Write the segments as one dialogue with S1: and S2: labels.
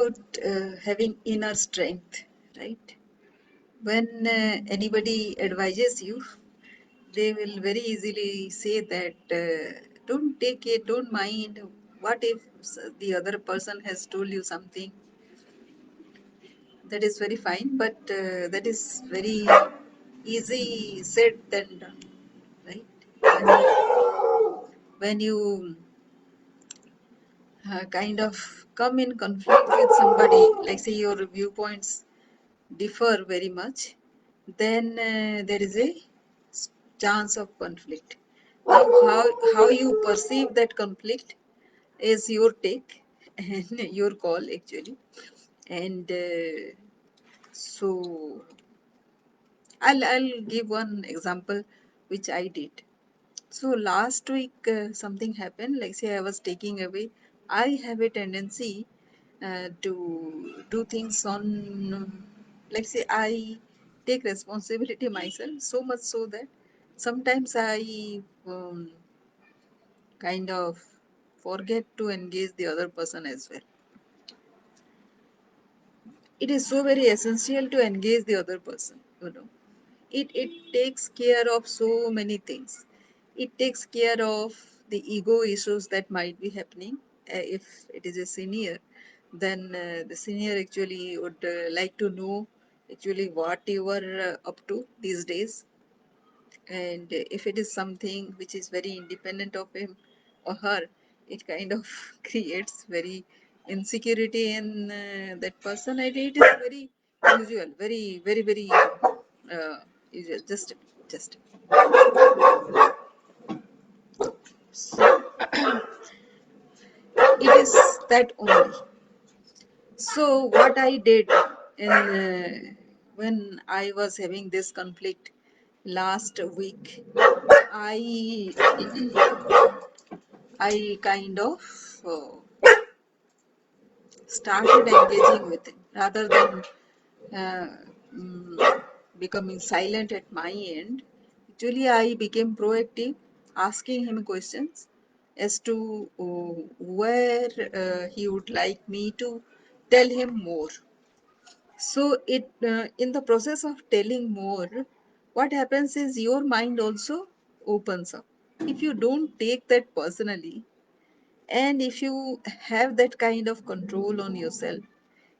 S1: about having inner strength, right? When anybody advises you, they will very easily say that don't take it, don't mind. What if the other person has told you something? That is very fine, but that is very easy said than done, right? When you kind of come in conflict with somebody, like say your viewpoints differ very much, then there is a chance of conflict. Now, how you perceive that conflict is your take and your call actually. And so I'll give one example which I did. So last week something happened. Like say I was taking away. I have a tendency to do things on. Like say I take responsibility myself so much so that sometimes I kind of forget to engage the other person as well. It is so very essential to engage the other person. It takes care of so many things. It takes care of the ego issues that might be happening. If it is a senior, then the senior actually would like to know actually what you are up to these days. And if it is something which is very independent of him or her, it kind of creates very insecurity in that person. And it is very usual, very usual. Just so it is that only. So what I did in when I was having this conflict last week, I I kind of started engaging with him rather than uh, becoming silent at my end. Actually, I became proactive, asking him questions as to where he would like me to tell him more. So, it in the process of telling more, what happens is your mind also opens up. If you don't take that personally, and if you have that kind of control on yourself,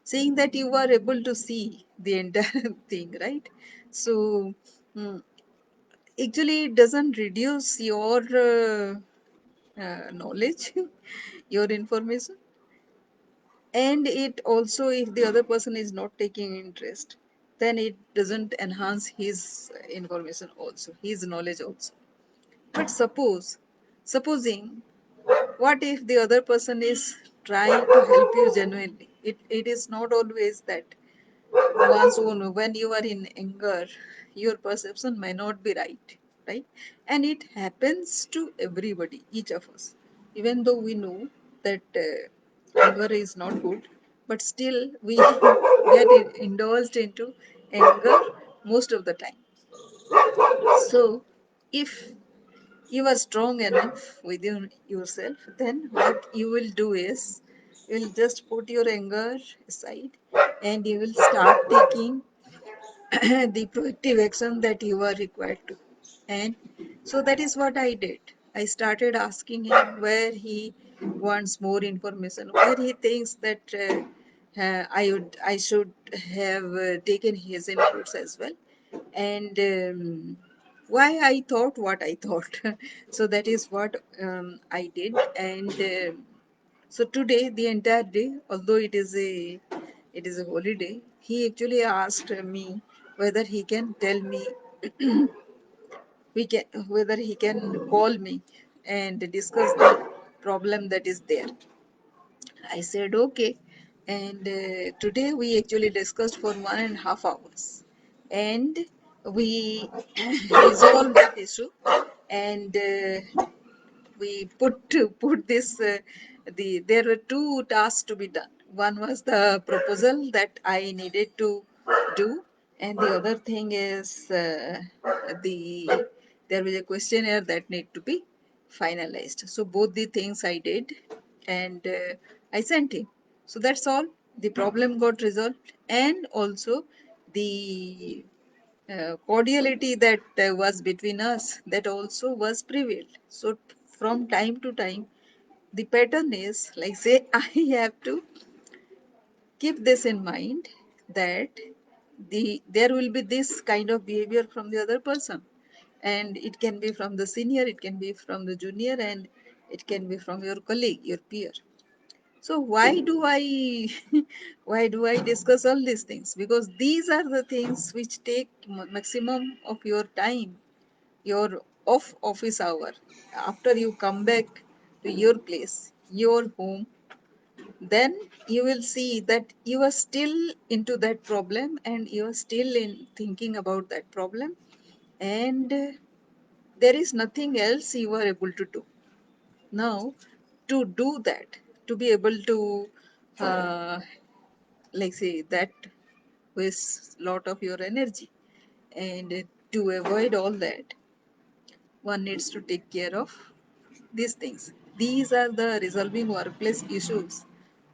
S1: saying that you are able to see the entire thing, right? So actually it doesn't reduce your knowledge, your information. And it also, if the other person is not taking interest, then it doesn't enhance his information also, his knowledge also. But supposing, what if the other person is trying to help you genuinely? It is not always that one's own. When you are in anger, your perception may not be right? And it happens to everybody, each of us. Even though we know that anger is not good, but still we get indulged into anger most of the time. So, if you are strong enough within yourself, then what you will do is you will just put your anger aside and you will start taking the proactive action that you are required to. And so that is what I did. I started asking him where he wants more information, where he thinks that I should have taken his inputs as well, and why I thought what I thought. So that is what I did. And so today, the entire day, although it is a holiday, he actually asked me whether he can tell me whether he can call me and discuss the problem that is there. I said okay. And today we actually discussed for 1.5 hours. And we resolved that issue. And we put this there were two tasks to be done. One was the proposal that I needed to do, and the other thing is the there was a questionnaire that need to be finalized. So both the things I did, and I sent him. So that's all. the problem got resolved, and also the cordiality that was between us, that also was prevailed. So from time to time, the pattern is like, say, I have to keep this in mind, that there will be this kind of behavior from the other person, and it can be from the senior, it can be from the junior, and it can be from your colleague, your peer. So why do I why do I discuss all these things? Because these are the things which take maximum of your time, your off office hour. After you come back to your place, your home, then you will see that you are still into that problem, and you are still in thinking about that problem, and there is nothing else you are able to do now. To do that, to be able to uh, like say that wastes lot of your energy, and to avoid all that, one needs to take care of these things. These are the resolving workplace issues,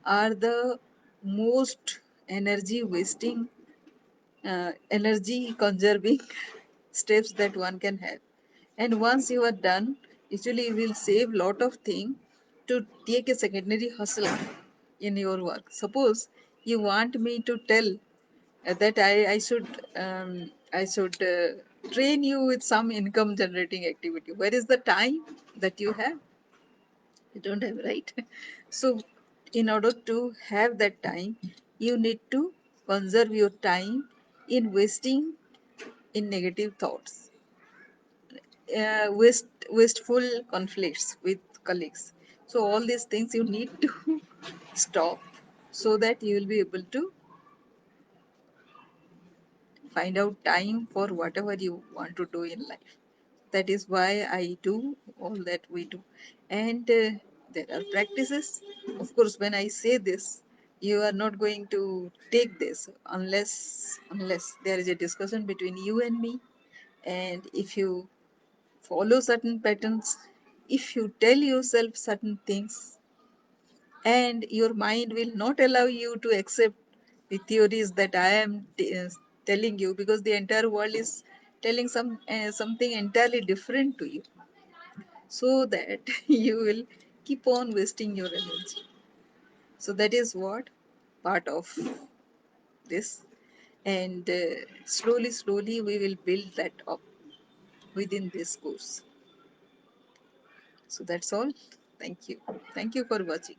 S1: are the most energy wasting, energy conserving steps that one can have. And once you are done, usually you will save lot of thing to take a secondary hustle in your work. Suppose you want me to tell that I should train you with some income generating activity. Where is the time that you have? You don't have, right? So, in order to have that time, you need to conserve your time in wasting in negative thoughts, wasteful conflicts with colleagues. So, all these things you need to stop, so that you will be able to find out time for whatever you want to do in life. That is why I do all that we do. And there are practices. Of course, when I say this, you are not going to take this unless there is a discussion between you and me. And if you follow certain patterns, if you tell yourself certain things, and your mind will not allow you to accept the theories that I am telling you, because the entire world is telling something entirely different to you, so that you will keep on wasting your energy. So that is what part of this, and slowly we will build that up within this course. So that's all. Thank you. Thank you for watching.